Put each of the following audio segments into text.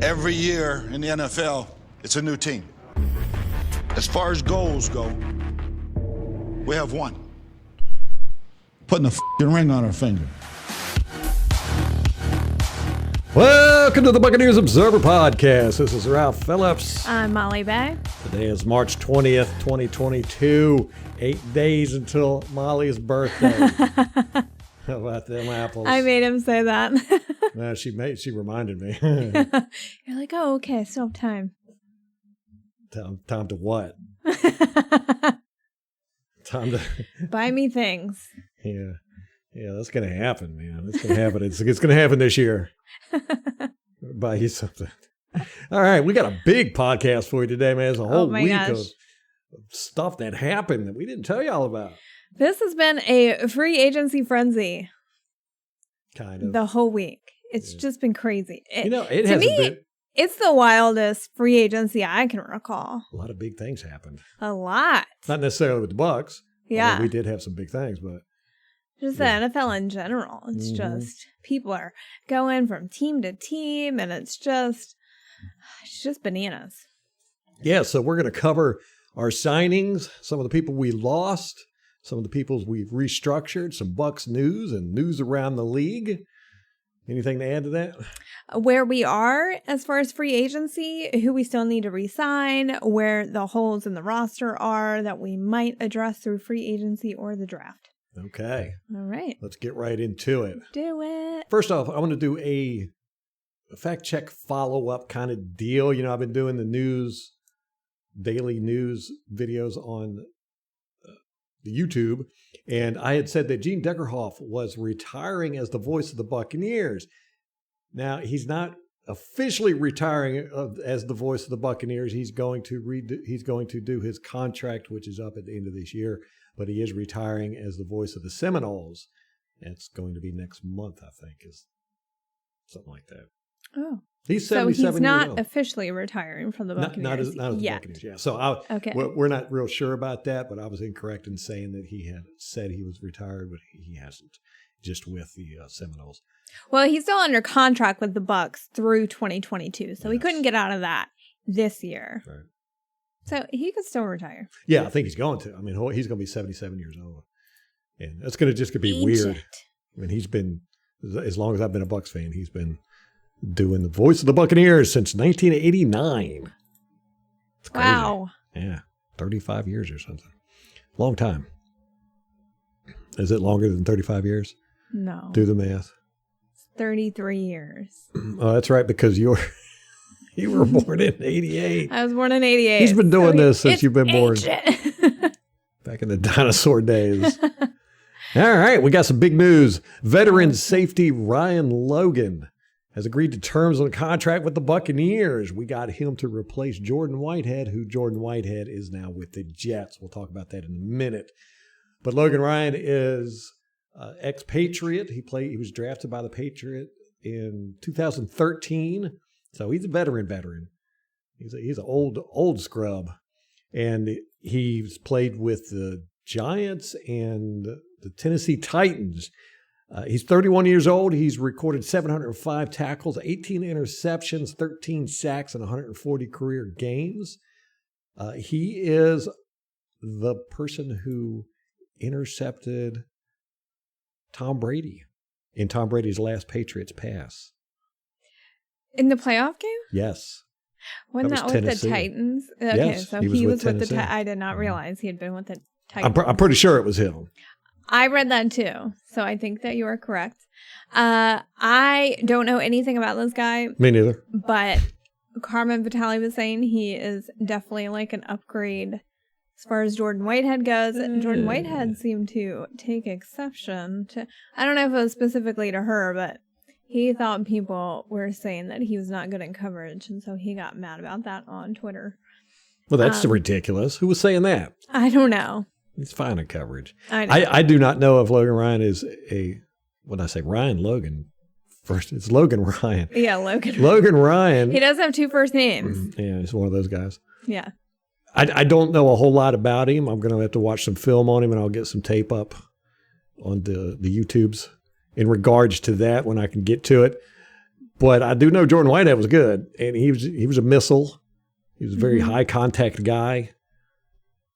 Every year in the NFL, it's a new team. As far as goals go, we have one. Putting a f***ing ring on our finger. Welcome to the Buccaneers Observer Podcast. This is Ralph Phillips. I'm Molly Bay. Today is March 20th, 2022. 8 days until Molly's birthday. How about them apples? I made him say that. No, she reminded me. You're like, oh, okay, still have time. Time to what? Time to buy me things. Yeah, that's gonna happen, man. It's gonna happen. It's gonna happen this year. Buy you something. All right, we got a big podcast for you today, man. It's a whole week of stuff that happened that we didn't tell y'all about. This has been a free agency frenzy. Kind of. The whole week. It's just been crazy. It hasn't been. It's the wildest free agency I can recall. A lot of big things happened. A lot. Not necessarily with the Bucs. Yeah. We did have some big things, but. Just the NFL in general. It's just, people are going from team to team, and it's just bananas. Yeah, so we're going to cover our signings, some of the people we lost, some of the people we've restructured, some Bucs news and news around the league. Anything to add to that? Where we are as far as free agency, who we still need to re-sign, where the holes in the roster are that we might address through free agency or the draft. Okay. All right. Let's get right into it. Do it. First off, I want to do a fact check follow-up kind of deal. You know, I've been doing the daily news videos on the YouTube, and I had said that Gene Deckerhoff was retiring as the voice of the Buccaneers. Now, he's not officially retiring as the voice of the Buccaneers. He's going to do his contract, which is up at the end of this year, but he is retiring as the voice of the Seminoles. It's going to be next month, I think, is something like that. Oh. He's 77 years old. So he's not officially retiring from the Buccaneers Not as the Buccaneers, yeah. So we're not real sure about that, but I was incorrect in saying that he had said he was retired, but he hasn't, just with the Seminoles. Well, he's still under contract with the Bucs through 2022, so he couldn't get out of that this year. Right. So he could still retire. Yeah, I think he's going to. I mean, he's going to be 77 years old. And that's going to be weird. I mean, he's been, as long as I've been a Bucs fan, he's been doing the voice of the Buccaneers since 1989. It's crazy. Wow. Yeah, 35 years or something. Long time. Is it longer than 35 years? No. Do the math. 33 years. Oh, that's right, because you were born in 88. I was born in 88. He's been doing this since you've been born. Ancient. Back in the dinosaur days. All right, we got some big news. Veteran safety Ryan Logan has agreed to terms on a contract with the Buccaneers. We got him to replace Jordan Whitehead, who Jordan Whitehead is now with the Jets. We'll talk about that in a minute. But Logan Ryan is ex-Patriot. He was drafted by the Patriot in 2013. So he's a veteran. He's an old scrub. And he's played with the Giants and the Tennessee Titans. He's 31 years old. He's recorded 705 tackles, 18 interceptions, 13 sacks, and 140 career games. He is the person who intercepted Tom Brady in Tom Brady's last Patriots pass. In the playoff game? Yes. Wasn't that with the Titans? Okay, yes, so he was with the Tennessee. I did not realize he had been with the Titans. I'm pretty sure it was him. I read that too, so I think that you are correct. I don't know anything about this guy. Me neither. But Carmen Vitale was saying he is definitely like an upgrade as far as Jordan Whitehead goes. Jordan Whitehead seemed to take exception to, I don't know if it was specifically to her, but he thought people were saying that he was not good in coverage, and so he got mad about that on Twitter. Well, that's ridiculous. Who was saying that? I don't know. He's fine in coverage. I do not know if Logan Ryan is when I say Ryan Logan, first it's Logan Ryan. Yeah, Logan. Logan Ryan. He does have two first names. Yeah, he's one of those guys. Yeah. I don't know a whole lot about him. I'm going to have to watch some film on him, and I'll get some tape up on the YouTubes in regards to that when I can get to it. But I do know Jordan Whitehead was good, and he was a missile. He was a very high contact guy.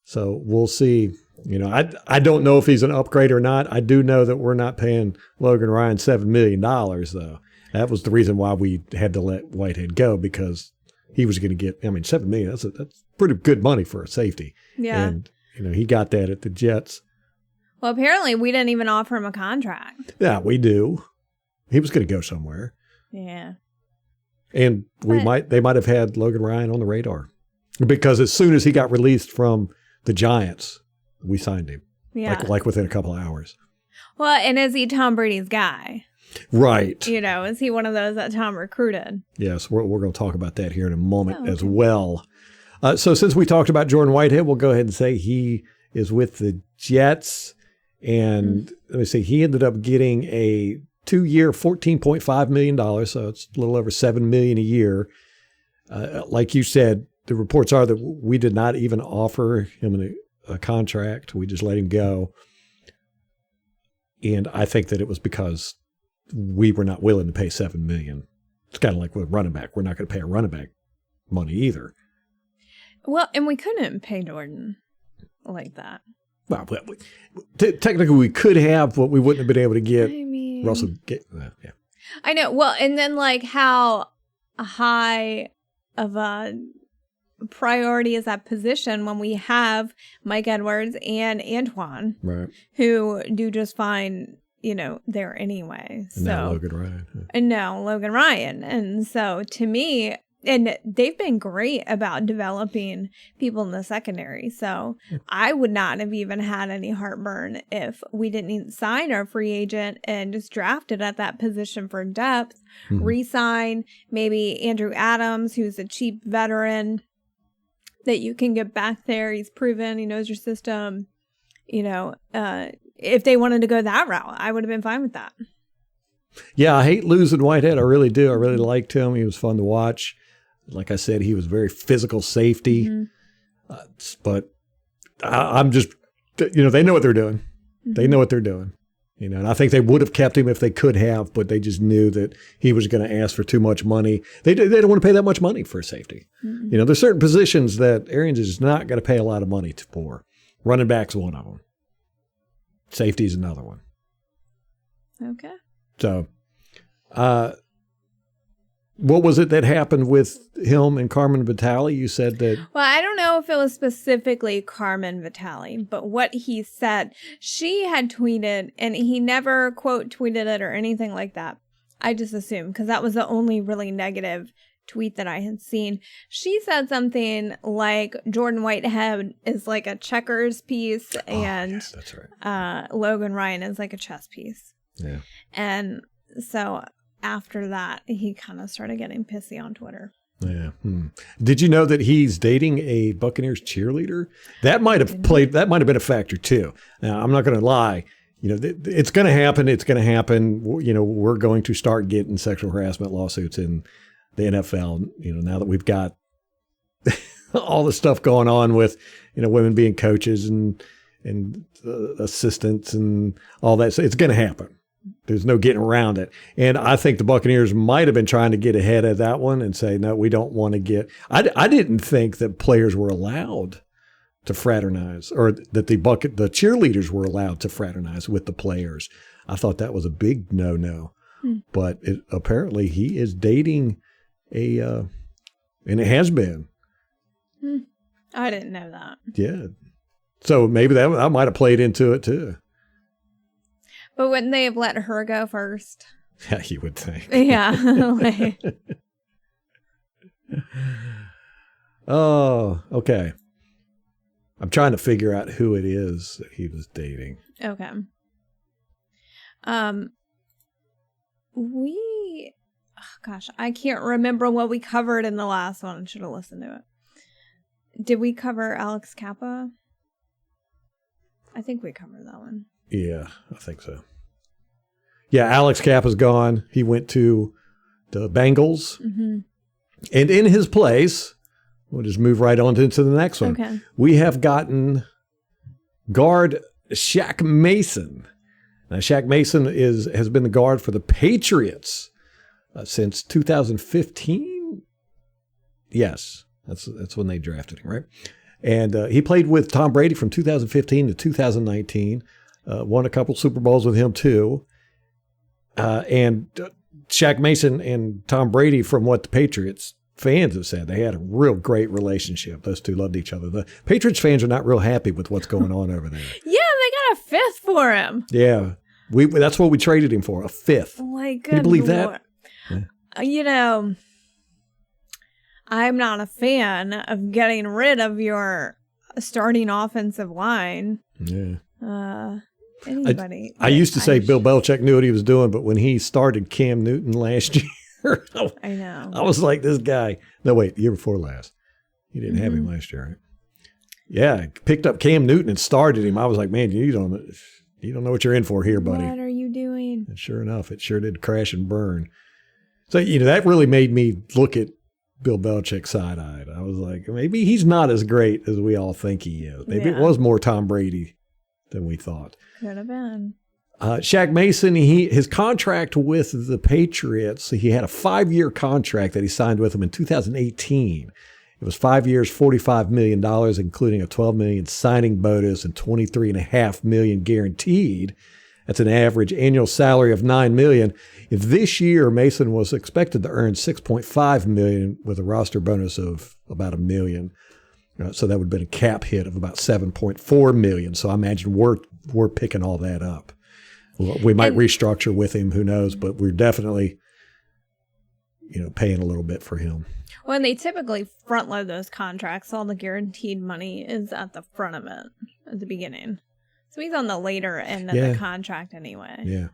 So we'll see. I don't know if he's an upgrade or not. I do know that we're not paying Logan Ryan $7 million, though. That was the reason why we had to let Whitehead go, because he was going to get, $7 million. That's pretty good money for a safety. Yeah. And, he got that at the Jets. Well, apparently we didn't even offer him a contract. Yeah, we do. He was going to go somewhere. Yeah. And they might have had Logan Ryan on the radar, because as soon as he got released from the Giants, we signed him. Yeah. Like within a couple of hours. Well, and is he Tom Brady's guy? Right. Is he one of those that Tom recruited? Yes, we're going to talk about that here in a moment as well. So since we talked about Jordan Whitehead, we'll go ahead and say he is with the Jets. And let me see, he ended up getting a 2-year, $14.5 million. So it's a little over $7 million a year. Like you said, the reports are that we did not even offer him a contract. We just let him go. And I think that it was because we were not willing to pay $7 million. It's kind of like with running back. We're not going to pay a running back money either. Well, and we couldn't pay Jordan like that. Well, technically we could have, but we wouldn't have been able to get Russell Gage. Yeah. I know. Well, and then how high of a priority is that position when we have Mike Edwards and Antoine, right, who do just fine, there anyway. And now Logan Ryan. Yeah. And now Logan Ryan. And so to me, and they've been great about developing people in the secondary. So I would not have even had any heartburn if we didn't sign our free agent and just drafted at that position for depth, re-sign maybe Andrew Adams, who's a cheap veteran that you can get back there. He's proven, he knows your system. If they wanted to go that route, I would have been fine with that. Yeah, I hate losing Whitehead. I really do. I really liked him. He was fun to watch. Like I said, he was very physical safety. But I'm just, they know what they're doing. They know what they're doing. And I think they would have kept him if they could have, but they just knew that he was going to ask for too much money. They don't want to pay that much money for a safety. There's certain positions that Arians is not going to pay a lot of money for. Running back's one of them. Safety is another one. Okay. So, what was it that happened with him and Carmen Vitale? You said that. Well, I don't know if it was specifically Carmen Vitale, but what he said, she had tweeted, and he never quote tweeted it or anything like that. I just assumed, because that was the only really negative tweet that I had seen. She said something like Jordan Whitehead is like a checkers piece, and that's right. Logan Ryan is like a chess piece. Yeah. And so after that, he kind of started getting pissy on Twitter. Yeah. Did you know that he's dating a Buccaneers cheerleader? That might have been a factor too. Now, I'm not going to lie. It's going to happen. It's going to happen. We're going to start getting sexual harassment lawsuits in the NFL. Now that we've got all the stuff going on with, women being coaches and assistants and all that. So it's going to happen. There's no getting around it. And I think the Buccaneers might have been trying to get ahead of that one and say, no, we don't want to get – I didn't think that players were allowed to fraternize, or that the cheerleaders were allowed to fraternize with the players. I thought that was a big no-no. But apparently he is dating and it has been. I didn't know that. Yeah. So maybe that might have played into it too. But wouldn't they have let her go first? Yeah, you would think. Yeah. Oh, okay. I'm trying to figure out who it is that he was dating. Okay. I can't remember what we covered in the last one. I should have listened to it. Did we cover Alex Cappa? I think we covered that one. Yeah, I think so. Yeah, Alex Cappa's gone. He went to the Bengals. And in his place, we'll just move right on into the next one. Okay. We have gotten guard Shaq Mason. Now, Shaq Mason has been the guard for the Patriots since 2015. Yes, that's when they drafted him, right? And he played with Tom Brady from 2015 to 2019. Won a couple Super Bowls with him too. And Shaq Mason and Tom Brady, from what the Patriots fans have said, they had a real great relationship. Those two loved each other. The Patriots fans are not real happy with what's going on over there. Yeah, they got a fifth for him. Yeah, that's what we traded him for, a fifth. Like, can you believe that? Yeah. I'm not a fan of getting rid of your starting offensive line. Yeah. Anybody. I used to say Bill Belichick knew what he was doing, but when he started Cam Newton last year, I know. I was like, this guy. No, wait, the year before last. He didn't have him last year, right? Yeah, picked up Cam Newton and started him. I was like, man, you don't know what you're in for here, buddy. What are you doing? And sure enough, it sure did crash and burn. So, that really made me look at Bill Belichick side-eyed. I was like, maybe he's not as great as we all think he is. Maybe it was more Tom Brady than we thought. Could have been. Shaq Mason, his contract with the Patriots, he had a 5-year contract that he signed with them in 2018. It was 5 years, $45 million, including a $12 million signing bonus and $23.5 million guaranteed. That's an average annual salary of $9 million. This year, Mason was expected to earn $6.5 million with a roster bonus of about $1 million. So that would have been a cap hit of about $7.4 million. So I imagine we're picking all that up. We might restructure with him, who knows? But we're definitely, paying a little bit for him. When they typically front load those contracts, all the guaranteed money is at the front of it at the beginning. So he's on the later end of the contract anyway. Yeah.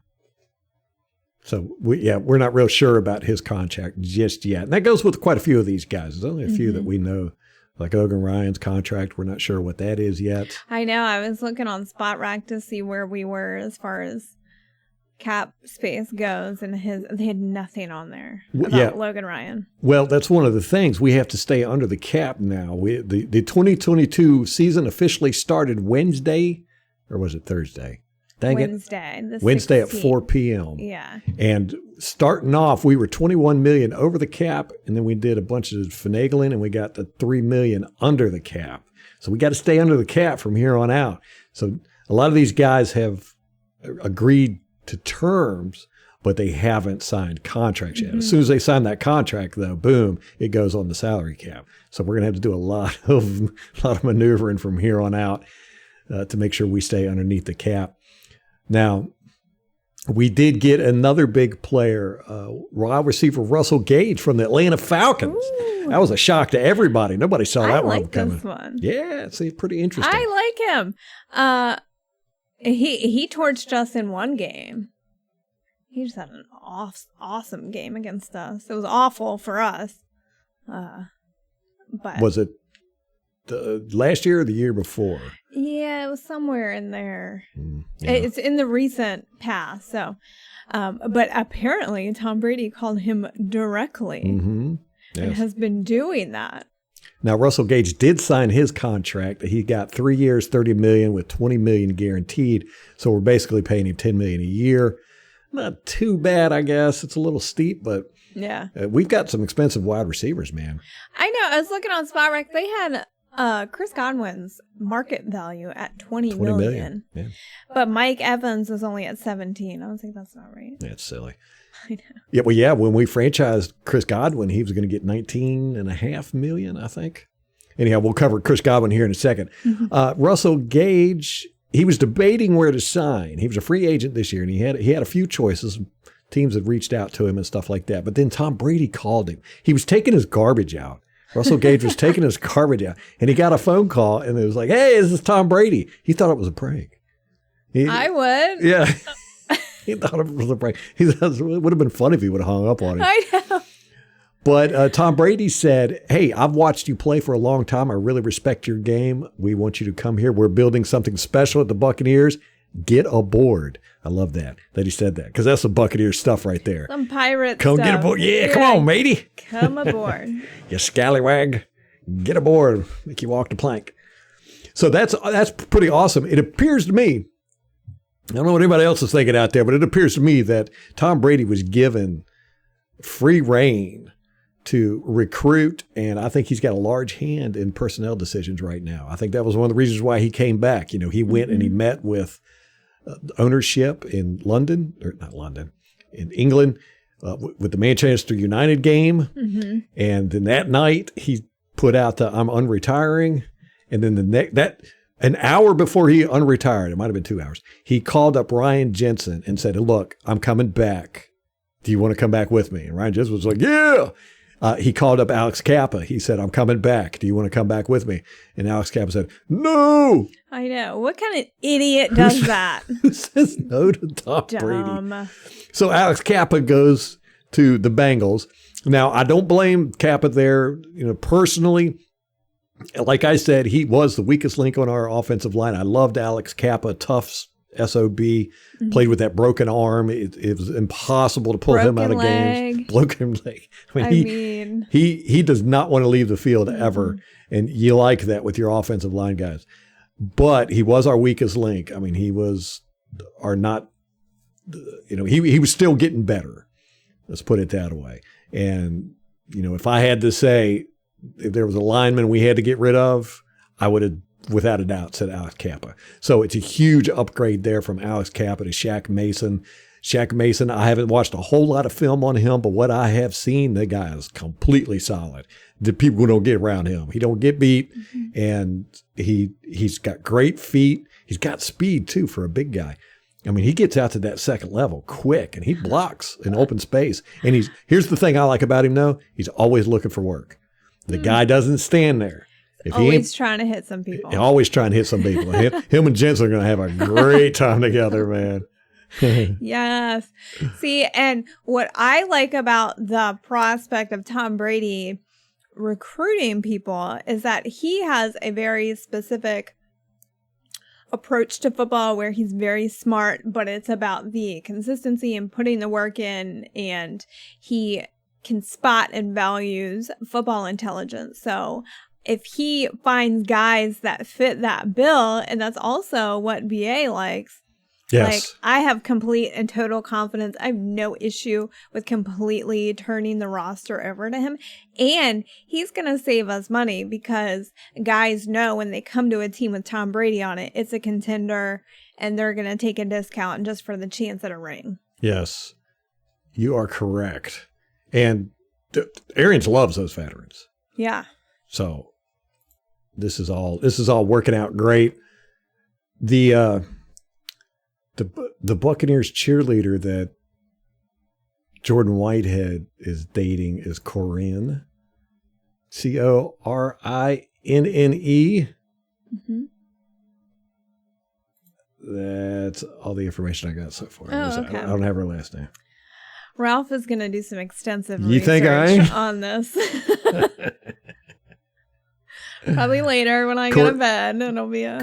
So we're not real sure about his contract just yet. And that goes with quite a few of these guys. There's only a few that we know. Like Logan Ryan's contract, we're not sure what that is yet. I know. I was looking on Spot Rack to see where we were as far as cap space goes, and they had nothing on there about Logan Ryan. Well, that's one of the things. We have to stay under the cap now. The 2022 season officially started Wednesday, or was it Thursday? Wednesday at 4 p.m. Yeah. And starting off, we were $21 million over the cap, and then we did a bunch of finagling, and we got the $3 million under the cap. So we got to stay under the cap from here on out. So a lot of these guys have agreed to terms, but they haven't signed contracts yet. As soon as they sign that contract, though, boom, it goes on the salary cap. So we're going to have to do a lot of maneuvering from here on out to make sure we stay underneath the cap. Now, we did get another big player, wide receiver Russell Gage from the Atlanta Falcons. Ooh. That was a shock to everybody. Nobody saw that one coming. I like this one. Yeah, it's pretty interesting. I like him. He torched us in one game. He just had an awesome game against us. It was awful for us. But was it last year or the year before? Yeah, it was somewhere in there. It's in the recent past. So, but apparently Tom Brady called him directly and has been doing that. Now, Russell Gage did sign his contract. He got 3 years, $30 million with $20 million guaranteed. So we're basically paying him $10 million a year. Not too bad, I guess. It's a little steep, but yeah, we've got some expensive wide receivers, man. I know. I was looking on Spot Rec. They had Chris Godwin's market value at $20 million. Yeah. But Mike Evans was only at 17. I was like, that's not right. That's silly. I know. Yeah, when we franchised Chris Godwin, he was going to get $19.5 million, I think. Anyhow, we'll cover Chris Godwin here in a second. Russell Gage, he was debating where to sign. He was a free agent this year, and he had a few choices. Teams had reached out to him and stuff like that. But then Tom Brady called him. He was taking his garbage out. Russell Gage was taking his garbage out, and he got a phone call, and it was like, hey, this is Tom Brady. He thought it was a prank. I would. Yeah. He thought it was a prank. It would have been funny if he would have hung up on him. I know. But Tom Brady said, hey, I've watched you play for a long time. I really respect your game. We want you to come here. We're building something special at the Buccaneers. Get aboard. I love that he said that, because that's some Buccaneers stuff right there. Some pirate Come stuff. Get aboard. Yeah, come on, matey. Come aboard. You scallywag. Get aboard. Make you walk the plank. So that's pretty awesome. It appears to me, I don't know what anybody else is thinking out there, but it appears to me that Tom Brady was given free reign to recruit, and I think he's got a large hand in personnel decisions right now. I think that was one of the reasons why he came back. You know, he went and he met with ownership in in England, with the Manchester United game. And then that night he put out the I'm unretiring. And then an hour before he unretired, it might have been 2 hours, he called up Ryan Jensen and said, look, I'm coming back. Do you want to come back with me? And Ryan Jensen was like, yeah. He called up Alex Cappa. He said, I'm coming back. Do you want to come back with me? And Alex Cappa said, no. I know. What kind of idiot does that? Who says no to Tom Dumb. Brady? So Alex Cappa goes to the Bengals. Now, I don't blame Cappa there. You know, personally, like I said, he was the weakest link on our offensive line. I loved Alex Cappa, tough SOB, played with that broken arm. It was impossible to pull him out of games. Broken leg. I mean, he does not want to leave the field ever. And you like that with your offensive line guys. But he was our weakest link. I mean, he was he was still getting better. Let's put it that way. And, you know, if I had to say if there was a lineman we had to get rid of, I would have, without a doubt, said Alex Cappa. So it's a huge upgrade there from Alex Cappa to Shaq Mason. Shaq Mason, I haven't watched a whole lot of film on him, but what I have seen, the guy is completely solid. The people who don't get around him, he don't get beat, and he's got great feet. He's got speed too for a big guy. I mean, he gets out to that second level quick, and he blocks in open space. And here's the thing I like about him, though. He's always looking for work. The guy doesn't stand there. Always trying to hit some people. Always trying to hit some people. Him and Jensen are going to have a great time together, man. Yes. See, and what I like about the prospect of Tom Brady recruiting people is that he has a very specific approach to football where he's very smart, but it's about the consistency and putting the work in, and he can spot and values football intelligence. So if he finds guys that fit that bill, and that's also what BA likes. Yes. Like, I have complete and total confidence. I have no issue with completely turning the roster over to him. And he's going to save us money because guys know when they come to a team with Tom Brady on it, it's a contender, and they're going to take a discount just for the chance at a ring. Yes, you are correct. And Arians loves those veterans. Yeah. So this is all working out great. The Buccaneers cheerleader that Jordan Whitehead is dating is Corinne, Corinne. That's all the information I got so far. Oh, okay. I don't have her last name. Ralph is going to do some extensive research on this. Probably later when I go to bed. It'll be a...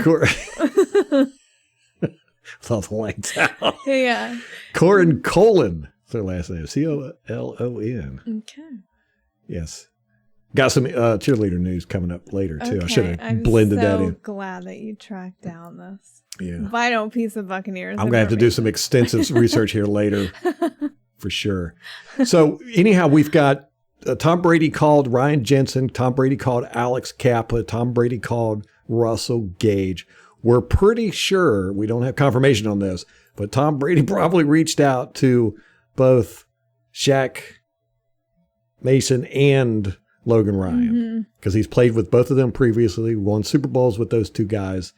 With all the lights out. Yeah. Corin Colon. That's their last name. Colon. Okay. Yes. Got some cheerleader news coming up later, too. Okay. I should have blended that in. I'm so glad that you tracked down this Yeah. vital piece of Buccaneers. I'm going to have to do some extensive research here later for sure. So anyhow, we've got Tom Brady called Ryan Jensen. Tom Brady called Alex Cappa. Tom Brady called Russell Gage. We're pretty sure, we don't have confirmation on this, but Tom Brady probably reached out to both Shaq Mason and Logan Ryan because he's played with both of them previously, won Super Bowls with those two guys,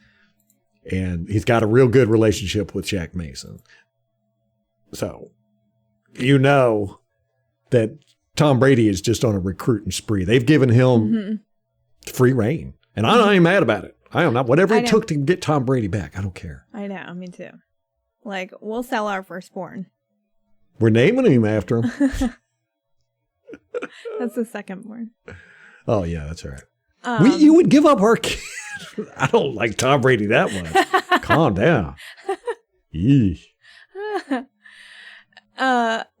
and he's got a real good relationship with Shaq Mason. So, you know that Tom Brady is just on a recruiting spree. They've given him free reign, and I'm not even mad about it. I am not. Whatever it took to get Tom Brady back, I don't care. I know. Me too. Like, we'll sell our firstborn. We're naming him after him. That's the secondborn. Oh, yeah, that's all right. You would give up our kid. I don't like Tom Brady that much. Calm down. Yeesh.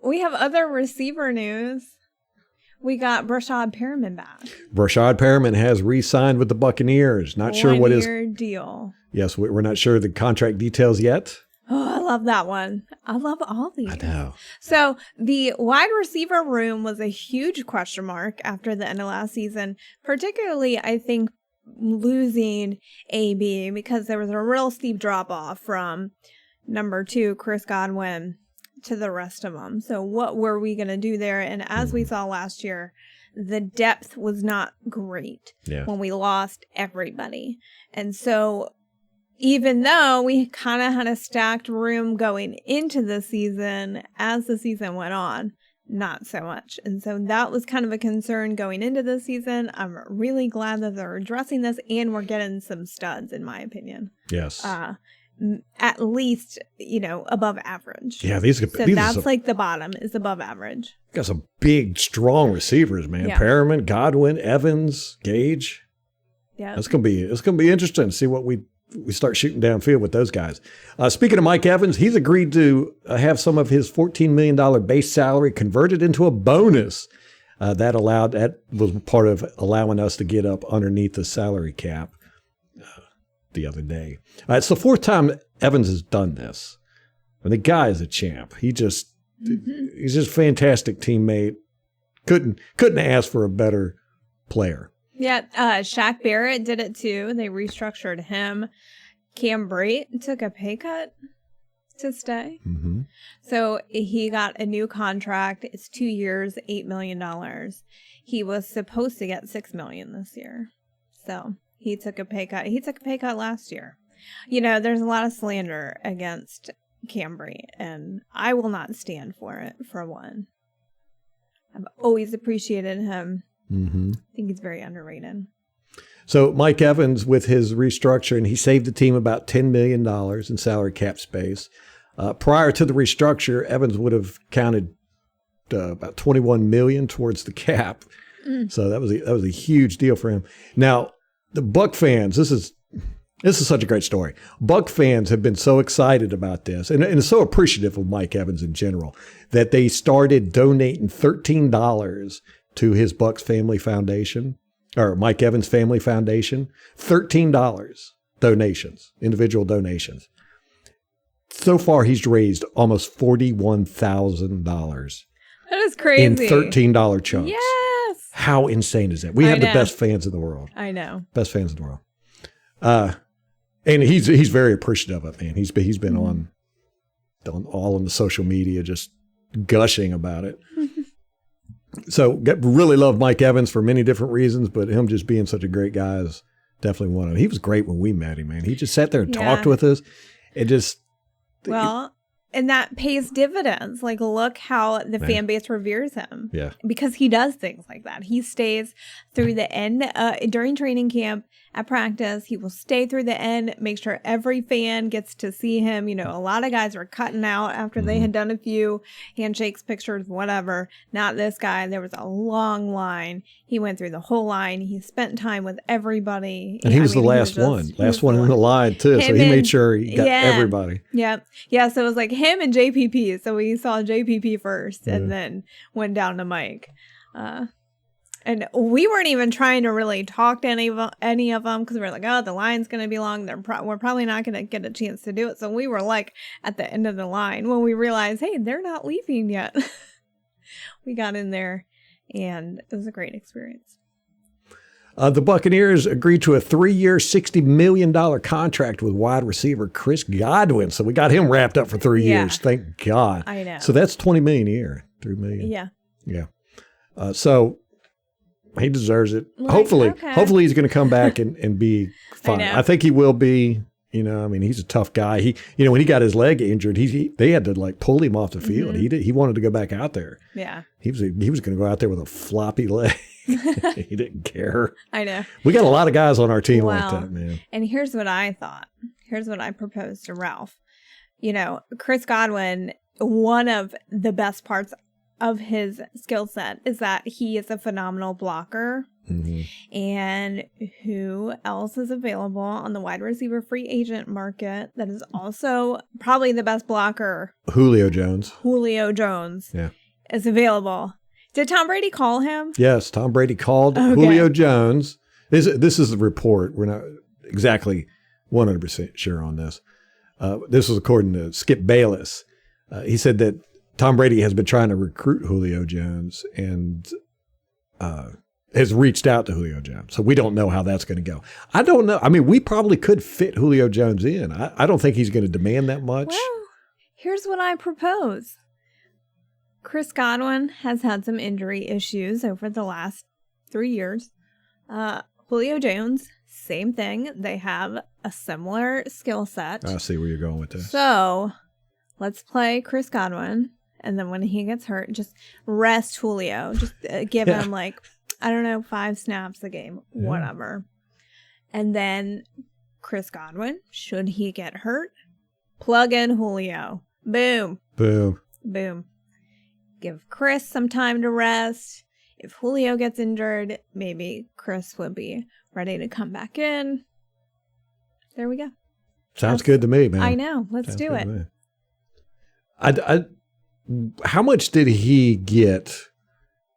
We have other receiver news. We got Breshad Perriman back. Breshad Perriman has re-signed with the Buccaneers. Not sure what his deal. Yes, we're not sure the contract details yet. Oh, I love that one. I love all these. I know. So the wide receiver room was a huge question mark after the end of last season, particularly, I think, losing AB because there was a real steep drop off from number 2, Chris Godwin, to the rest of them. So what were we going to do there? And as we saw last year, the depth was not great when we lost everybody. And so even though we kind of had a stacked room going into the season, as the season went on, not so much. And so that was kind of a concern going into the season. I'm really glad that they're addressing this, and we're getting some studs, in my opinion. Yes. At least, above average. Yeah, that's like the bottom is above average. Got some big, strong receivers, man. Yeah. Perriman, Godwin, Evans, Gage. Yeah, It's gonna be interesting to see what we start shooting downfield with those guys. Speaking of Mike Evans, he's agreed to have some of his $14 million base salary converted into a bonus. That was part of allowing us to get up underneath the salary cap the other day. It's the 4th time Evans has done this. And the guy is a champ. He's just a fantastic teammate. Couldn't ask for a better player. Yeah, Shaq Barrett did it too. They restructured him. Cam Brate took a pay cut to stay. Mm-hmm. So he got a new contract. It's 2 years, $8 million. He was supposed to get $6 million this year. So he took a pay cut. He took a pay cut last year. There's a lot of slander against Cam Brate, and I will not stand for it, for one. I've always appreciated him. Mm-hmm. I think he's very underrated. So Mike Evans, with his restructuring, he saved the team about $10 million in salary cap space. Prior to the restructure, Evans would have counted about $21 million towards the cap. So that was a huge deal for him. Now, the Buck fans, this is such a great story. Buck fans have been so excited about this and so appreciative of Mike Evans in general that they started donating $13 to his Bucs Family Foundation, or Mike Evans Family Foundation. $13 donations, individual donations. So far, he's raised almost $41,000. That is crazy. In $13 chunks. Yes. How insane is that? We have the best fans in the world. I know. Best fans in the world. And he's very appreciative of it, man. He's been on all on the social media, just gushing about it. So really love Mike Evans for many different reasons, but him just being such a great guy is definitely one of them. He was great when we met him, man. He just sat there and talked with us. And that pays dividends. Like, look how the fan base reveres him. Yeah. Because he does things like that. He stays through the end during training camp, at practice. He will stay through the end, make sure every fan gets to see him. A lot of guys were cutting out after they had done a few handshakes, pictures, whatever. Not this guy. There was a long line. He went through the whole line. He spent time with everybody. And he was the last one. Last one in the line, too. So he made sure he got everybody. Yeah. Yeah. So it was like him and JPP. So we saw JPP first and then went down to Mike. And we weren't even trying to really talk to any of them because we were like, oh, the line's going to be long. We're probably not going to get a chance to do it. So we were like at the end of the line when we realized, hey, they're not leaving yet. We got in there and it was a great experience. The Buccaneers agreed to a 3-year, $60 million contract with wide receiver Chris Godwin. So we got him wrapped up for 3 years. Thank God. I know. So that's $20 million a year. $3 million. Yeah. Yeah. So he deserves it. Hopefully he's going to come back and be fine. I think he will be. He's a tough guy. He, when he got his leg injured, they had to pull him off the field. He wanted to go back out there. Yeah. He was going to go out there with a floppy leg. He didn't care. I know. We got a lot of guys on our team like that, man. And here's what I thought. Here's what I proposed to Ralph. Chris Godwin, one of the best parts of his skill set is that he is a phenomenal blocker. Mm-hmm. And who else is available on the wide receiver free agent market that is also probably the best blocker? Julio Jones. Yeah. Is available. Did Tom Brady call him? Yes, Tom Brady called Julio Jones. This is the report. We're not exactly 100% sure on this. This was according to Skip Bayless. He said that Tom Brady has been trying to recruit Julio Jones and has reached out to Julio Jones. So we don't know how that's going to go. I don't know. I mean, we probably could fit Julio Jones in. I don't think he's going to demand that much. Well, here's what I propose. Chris Godwin has had some injury issues over the last 3 years. Julio Jones, same thing. They have a similar skill set. I see where you're going with this. So let's play Chris Godwin. And then when he gets hurt, just rest Julio. Just give him 5 snaps a game, whatever. And then Chris Godwin, should he get hurt, plug in Julio. Boom. Boom. Boom. Give Chris some time to rest. If Julio gets injured, maybe Chris would be ready to come back in. There we go. Sounds good to me, man. I know. Let's do it. How much did he get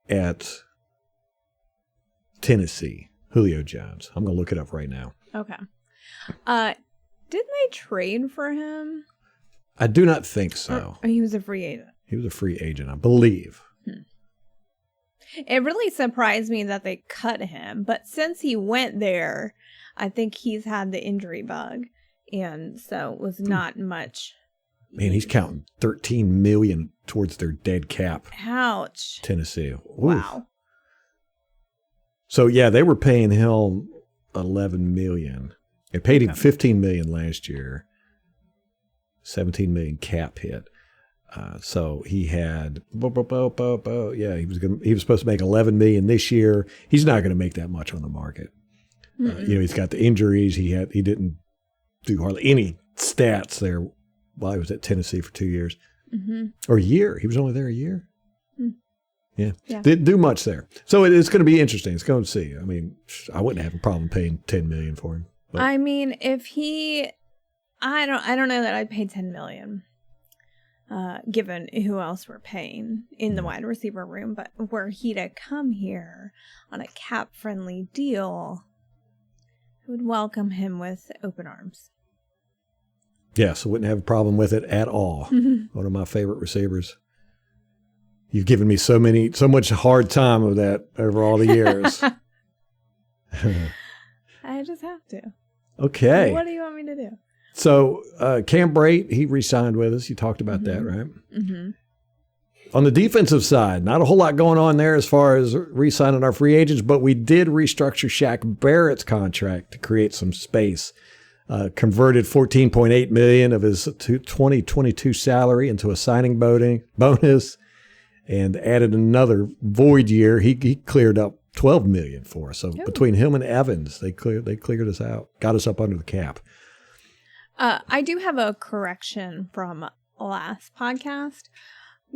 at Tennessee, Julio Jones? I'm going to look it up right now. Okay. Didn't they trade for him? I do not think so. Or he was a free agent. He was a free agent, I believe. It really surprised me that they cut him, but since he went there, I think he's had the injury bug, and so it was not much. Man, he's counting $13 million towards their dead cap. Ouch. Tennessee. Oof. Wow. So yeah, they were paying him $11 million. They paid him $15 million last year. $17 million cap hit. So he had, he was supposed to make $11 million this year. He's not going to make that much on the market. He's got the injuries. He didn't do hardly any stats there while he was at Tennessee for 2 years or a year. He was only there a year. Yeah. Didn't do much there. So it's going to be interesting. It's going to see. I mean, I wouldn't have a problem paying $10 million for him. But. I mean, if he, I don't know that I'd pay $10 million. Given who else we're paying in the wide receiver room, but were he to come here on a cap-friendly deal, I would welcome him with open arms. Yes, I wouldn't have a problem with it at all. One of my favorite receivers. You've given me so much hard time of that over all the years. I just have to. Okay. What do you want me to do? So Cam Brate, he re-signed with us. You talked about that, right? On the defensive side, not a whole lot going on there as far as re-signing our free agents, but we did restructure Shaq Barrett's contract to create some space. Converted $14.8 million of his 2022 salary into a signing bonus and added another void year. He cleared up $12 million for us. So between him and Evans, they cleared us out, got us up under the cap. I do have a correction from last podcast.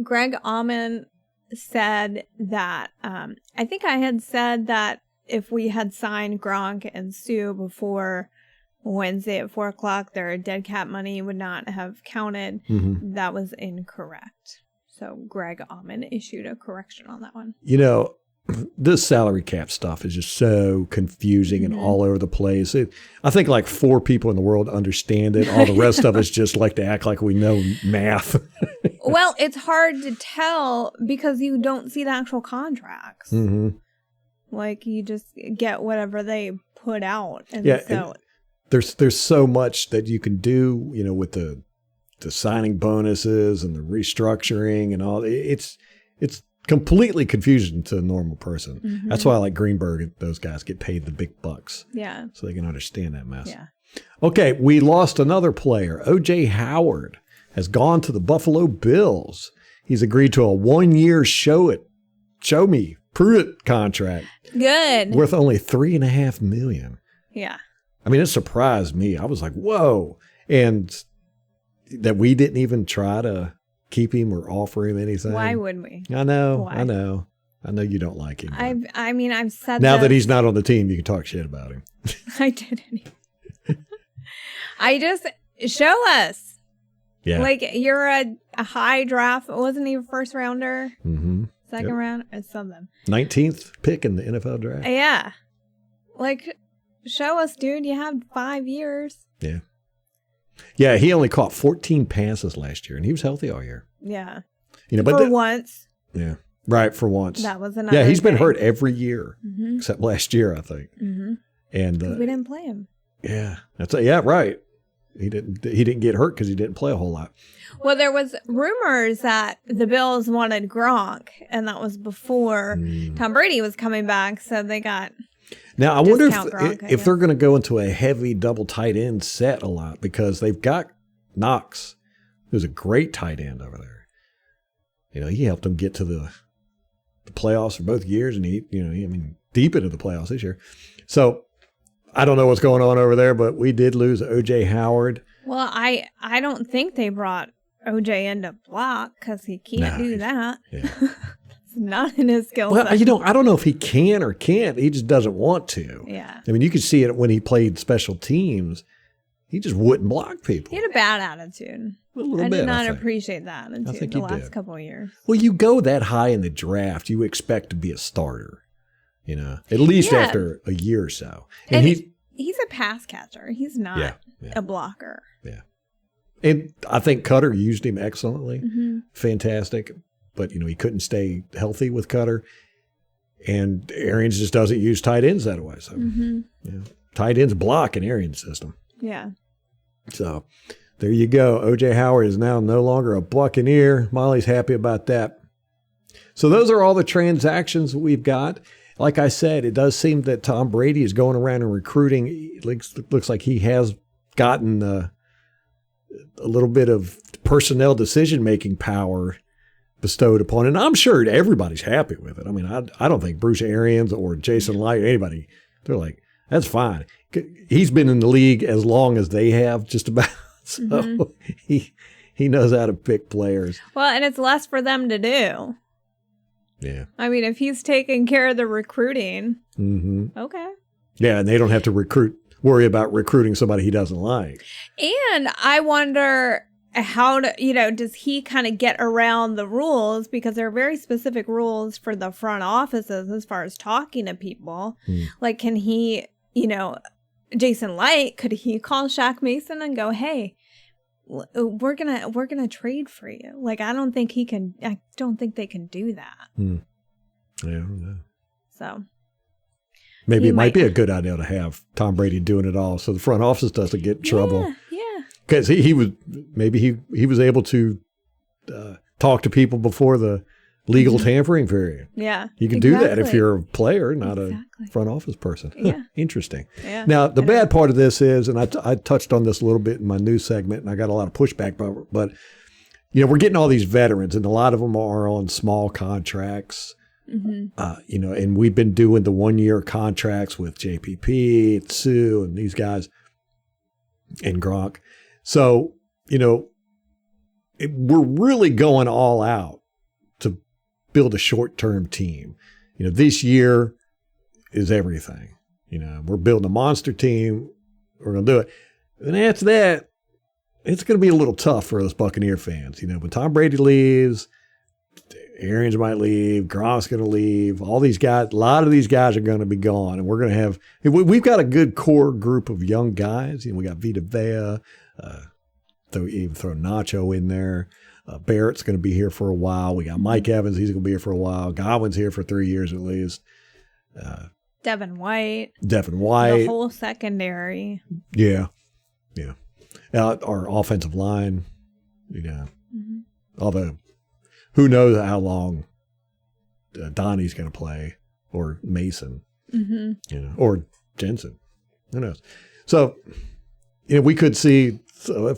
Greg Allman said that, I think I had said that if we had signed Gronk and Sue before Wednesday at 4:00, their dead cap money would not have counted. That was incorrect. So Greg Allman issued a correction on that one. This salary cap stuff is just so confusing and all over the place. I think like 4 people in the world understand it. All the rest of us just like to act like we know math. Well, it's hard to tell because you don't see the actual contracts. Like you just get whatever they put out. And so and there's so much that you can do, with the signing bonuses and the restructuring and all. It's completely confusing to a normal person. That's why I like Greenberg and those guys get paid the big bucks. Yeah. So they can understand that mess. Yeah. Okay, we lost another player. O.J. Howard has gone to the Buffalo Bills. He's agreed to a 1-year prove it contract. Good. Worth only $3.5 million. Yeah. I mean, it surprised me. I was like, whoa. And that we didn't even try to keep him or offer him anything. Why would we? I know. Why? I know you don't like him. I've said now this. that he's not on the team, you can talk shit about him. I didn't. I just show us. Yeah. Like you're a high draft. Wasn't he a first rounder? Second round or something. 19th pick in the NFL draft. Yeah. Like show us, dude. You have 5 years. Yeah. Yeah, he only caught 14 passes last year, and he was healthy all year. Yeah. But For once. Yeah, right, for once. That was another Yeah, he's been thing. hurt every year, except last year, I think. Mm-hmm. And we didn't play him. Yeah, right. He didn't get hurt because he didn't play a whole lot. Well, there was rumors that the Bills wanted Gronk, and that was before Tom Brady was coming back, so they got. Now I wonder Gronk, if they're going to go into a heavy double tight end set a lot, because they've got Knox, who's a great tight end over there. He helped them get to the playoffs for both years, and he deep into the playoffs this year. So I don't know what's going on over there, but we did lose O.J. Howard. Well, I don't think they brought O.J. in to block, because he can't do that. Yeah. It's not in his skill Well, set. I don't know if he can or can't. He just doesn't want to. Yeah. I mean, you could see it when he played special teams. He just wouldn't block people. He had a bad attitude. A little I bit, did not think. appreciate that until think the you last did. couple of years. Well, you go that high in the draft, you expect to be a starter, at least after a year or so. And he's a pass catcher. He's not a blocker. Yeah. And I think Cutter used him excellently. Mm-hmm. Fantastic. But, he couldn't stay healthy with Cutter. And Arians just doesn't use tight ends that way. So, tight ends block in Arians' system. Yeah. So, there you go. O.J. Howard is now no longer a Buccaneer. Molly's happy about that. So, those are all the transactions we've got. Like I said, it does seem that Tom Brady is going around and recruiting. It looks like he has gotten a little bit of personnel decision-making power bestowed upon it. And I'm sure everybody's happy with it. I mean, I don't think Bruce Arians or Jason Light or anybody, they're like, that's fine. He's been in the league as long as they have, just about. So he knows how to pick players. Well, and it's less for them to do. Yeah. I mean, if he's taking care of the recruiting, okay. Yeah, and they don't have to worry about recruiting somebody he doesn't like. And I wonder how does he kind of get around the rules, because there are very specific rules for the front offices as far as talking to people. Like, can he, Jason Light, could he call Shaq Mason and go, hey, we're gonna trade for you? Like, I don't think they can do that. Yeah, I don't know. So maybe it might be a good idea to have Tom Brady doing it all, so the front office doesn't get in trouble. Yeah. Because he was able to talk to people before the legal tampering period. Yeah. You can do that if you're a player, not a front office person. Yeah. Interesting. Yeah. Now, the bad part of this is, and I touched on this a little bit in my news segment, and I got a lot of pushback, but we're getting all these veterans, and a lot of them are on small contracts. And we've been doing the 1-year contracts with JPP and Sue and these guys and Gronk. So, we're really going all out to build a short-term team. This year is everything. We're building a monster team. We're going to do it. And after that, it's going to be a little tough for us Buccaneer fans. When Tom Brady leaves, Arians might leave, Gronk's going to leave. All these guys, a lot of these guys are going to be gone. And we're going to have, we've got a good core group of young guys. We got Vita Vea, even throw Nacho in there. Barrett's going to be here for a while. We got Mike Evans. He's going to be here for a while. Godwin's here for 3 years at least. Devin White. The whole secondary. Yeah. Our offensive line, although who knows how long Donnie's going to play, or Mason, or Jensen. Who knows? So, we could see a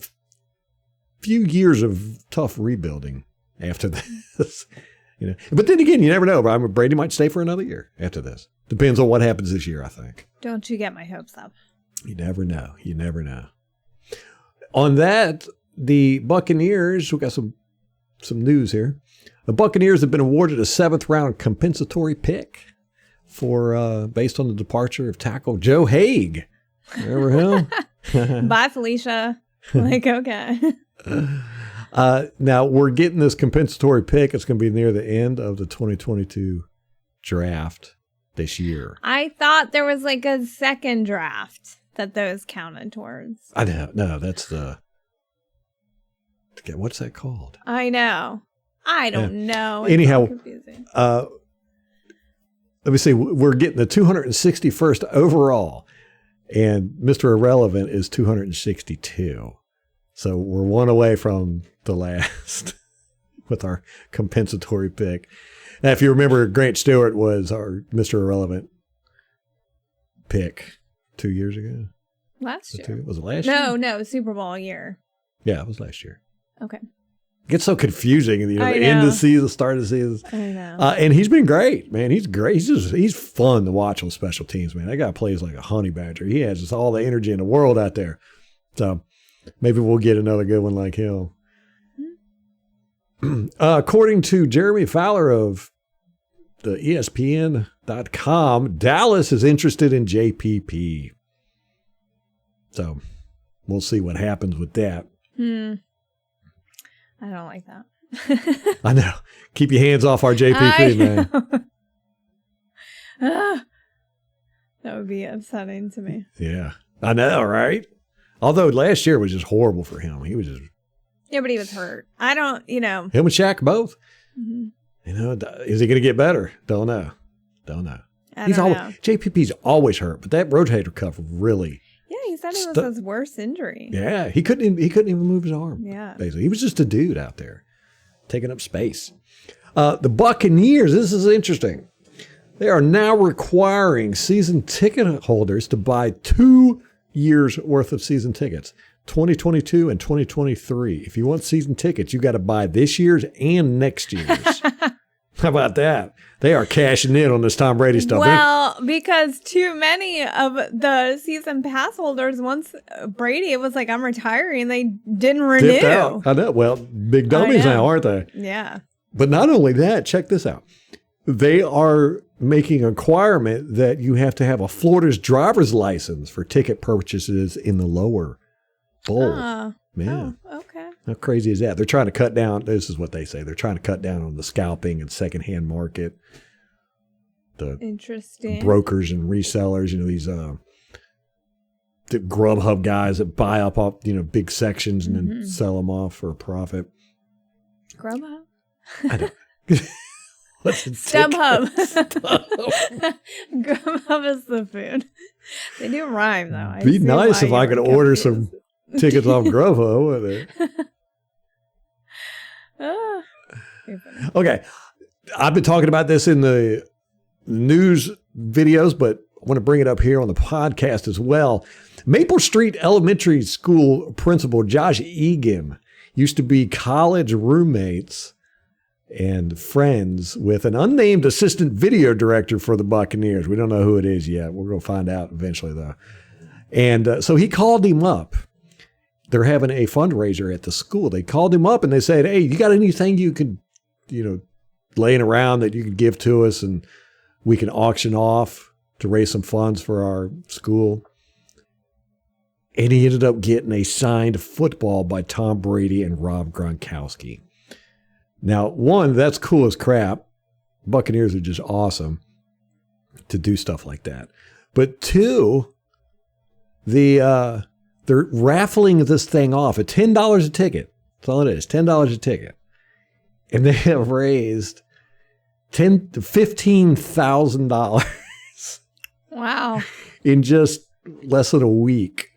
few years of tough rebuilding after this. But then again, you never know. Brady might stay for another year after this. Depends on what happens this year, I think. Don't you get my hopes up. You never know. On that, the Buccaneers, we got some news here. The Buccaneers have been awarded a 7th round compensatory pick for based on the departure of tackle Joe Haig. Remember him? Bye, Felicia. Okay. Now we're getting this compensatory pick. It's going to be near the end of the 2022 draft this year. I thought there was a second draft that those counted towards. I know. No, that's the What's that called? I know. I don't know. Anyhow, It's all confusing. Let me see. We're getting the 261st overall, and Mr. Irrelevant is 262. So we're one away from the last with our compensatory pick. Now, if you remember, Grant Stewart was our Mr. Irrelevant pick 2 years ago. Last year. Was it last year? No, Super Bowl year. Yeah, it was last year. Okay. It gets so confusing in the I end of know. the season, start of the season. I know. And he's been great, man. He's great. He's fun to watch on special teams, man. That guy plays like a honey badger. He has just all the energy in the world out there. So maybe we'll get another good one like him. According to Jeremy Fowler of the ESPN.com, Dallas is interested in JPP. So we'll see what happens with that. I don't like that. I know. Keep your hands off our JPP, man. That would be upsetting to me. Yeah. I know, right? Although last year was just horrible for him. He was just... Yeah, but he was hurt. I don't, Him and Shaq both. Mm-hmm. Is he going to get better? Don't know. JPP's always hurt, but that rotator cuff really... Yeah, he said it was his worst injury. Yeah, he couldn't even move his arm. Yeah. Basically. He was just a dude out there taking up space. The Buccaneers, this is interesting. They are now requiring season ticket holders to buy 2 years worth of season tickets, 2022 and 2023. If you want season tickets, you got to buy this year's and next year's. How about that? They are cashing in on this Tom Brady stuff. Well, because too many of the season pass holders, once Brady was like, I'm retiring, they didn't renew. Dipped out. I know. Well, big dummies now, aren't they? Yeah. But not only that, check this out. They are making a requirement that you have to have a Florida's driver's license for ticket purchases in the lower bowl. Oh, okay. How crazy is that? They're trying to cut down. This is what they say. They're trying to cut down on the scalping and secondhand market. The Interesting brokers and resellers, these the Grubhub guys that buy up all, big sections and then sell them off for a profit. Grubhub? I don't. What's it? StubHub. Grubhub is the food. They do rhyme though. Be nice if I could order some tickets off Grubhub, wouldn't it? Okay. I've been talking about this in the news videos, but I want to bring it up here on the podcast as well. Maple Street Elementary School principal Josh Egan used to be college roommates and friends with an unnamed assistant video director for the Buccaneers. We don't know who it is yet. We're going to find out eventually, though. And so he called him up. They're having a fundraiser at the school. They called him up and they said, hey, you got anything you could, laying around that you could give to us and we can auction off to raise some funds for our school? And he ended up getting a signed football by Tom Brady and Rob Gronkowski. Now, one, that's cool as crap. Buccaneers are just awesome to do stuff like that. But two, they're raffling this thing off at $10 a ticket. That's all it is, $10 a ticket. And they have raised $15,000. Wow. In just less than a week.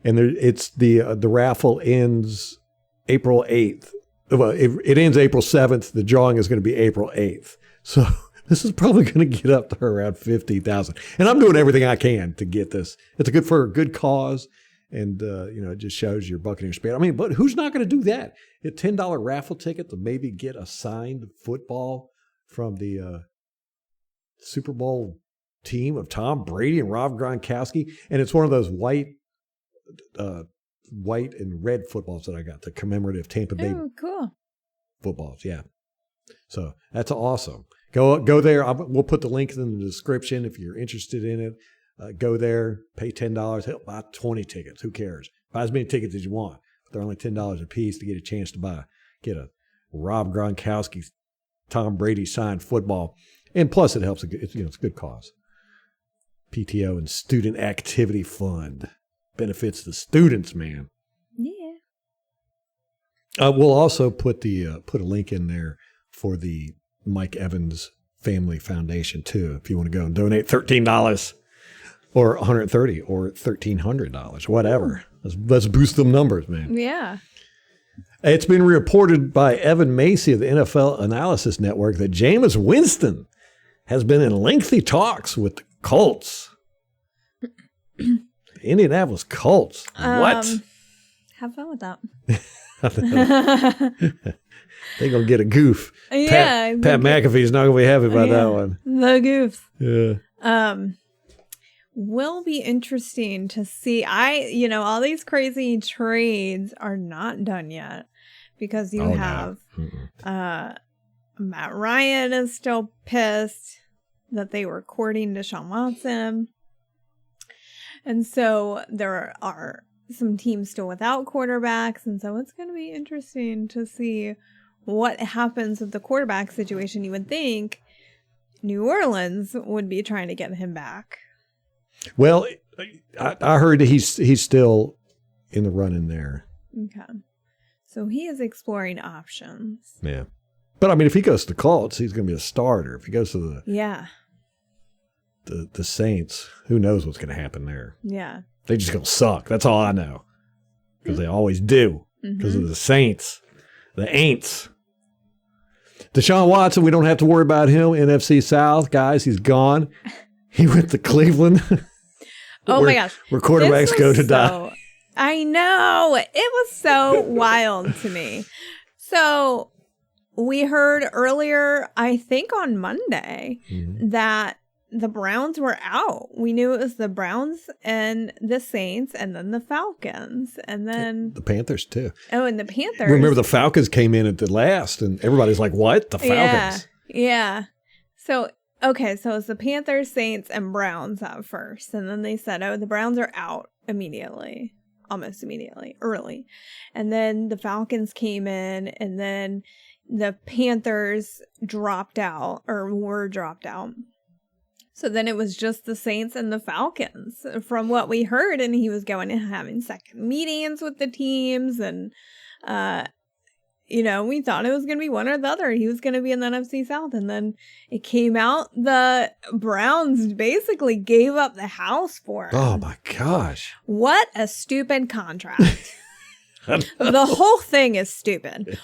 And the raffle ends April 8th. Well, it ends April 7th. The drawing is going to be April 8th. So this is probably going to get up to around 50,000. And I'm doing everything I can to get this. It's for a good cause. And, it just shows your Buccaneer spirit. I mean, but who's not going to do that? A $10 raffle ticket to maybe get a signed football from the Super Bowl team of Tom Brady and Rob Gronkowski. And it's one of those white and red footballs that I got, the commemorative Tampa Bay cool footballs. Yeah. So that's awesome. Go there. We'll put the link in the description if you're interested in it. Go there, pay $10, help buy 20 tickets. Who cares? Buy as many tickets as you want. But they're only $10 a piece to get a chance to get a Rob Gronkowski, Tom Brady signed football. And plus it helps. It's a good cause. PTO and Student Activity Fund benefits the students, man. Yeah. We'll also put a link in there for the Mike Evans Family Foundation too. If you want to go and donate $13 or $130 or $1,300, whatever. Let's boost them numbers, man. Yeah. It's been reported by Evan Macy of the NFL Analysis Network that Jameis Winston has been in lengthy talks with the Colts. The Indianapolis Colts. What? Have fun with that. They're going to get a goof. Yeah. Pat McAfee's not going to be happy about that one. The goofs. Yeah. Will be interesting to see. All these crazy trades are not done yet because you have Matt Ryan is still pissed that they were courting Deshaun Watson. And so there are some teams still without quarterbacks. And so it's going to be interesting to see what happens with the quarterback situation. You would think New Orleans would be trying to get him back. Well, I heard he's still in the running there. Okay. So he is exploring options. Yeah. But I mean, if he goes to the Colts, he's going to be a starter. If he goes to the Saints, who knows what's going to happen there? Yeah. They're just going to suck. That's all I know. Because they always do. Because of the Saints. The Aints. Deshaun Watson, we don't have to worry about him. NFC South, guys, he's gone. He went to Cleveland. My gosh. Where quarterbacks go to die. I know. It was so wild to me. So we heard earlier, I think on Monday, that the Browns were out. We knew it was the Browns and the Saints and then the Falcons and then the Panthers too. Oh, and the Panthers. Remember the Falcons came in at the last and everybody's like, what? The Falcons? Yeah. So, okay. So it's the Panthers, Saints, and Browns at first. And then they said, oh, the Browns are out immediately. Almost immediately, early. And then the Falcons came in and then the Panthers dropped out or were dropped out. So then it was just the Saints and the Falcons from what we heard. And he was going and having second meetings with the teams. And, we thought it was going to be one or the other. He was going to be in the NFC South. And then it came out the Browns basically gave up the house for him. Oh, my gosh. What a stupid contract. The whole thing is stupid.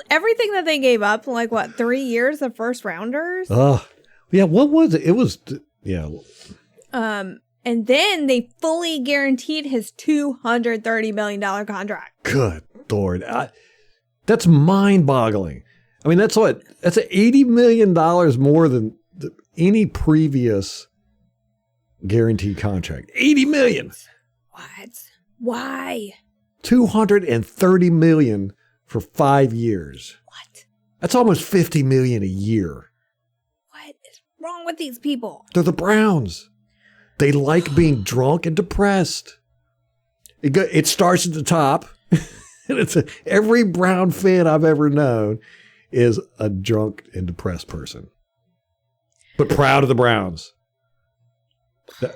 Everything that they gave up, 3 years of first rounders? Oh, yeah. What was it? It was, yeah. And then they fully guaranteed his $230 million contract. Good Lord. That's mind-boggling. I mean, that's $80 million more than any previous guaranteed contract. $80 million. What? Why? $230 million for 5 years. What? That's almost $50 million a year. What is wrong with these people? They're the Browns. They like being drunk and depressed. It starts at the top. And every Brown fan I've ever known is a drunk and depressed person. But proud of the Browns.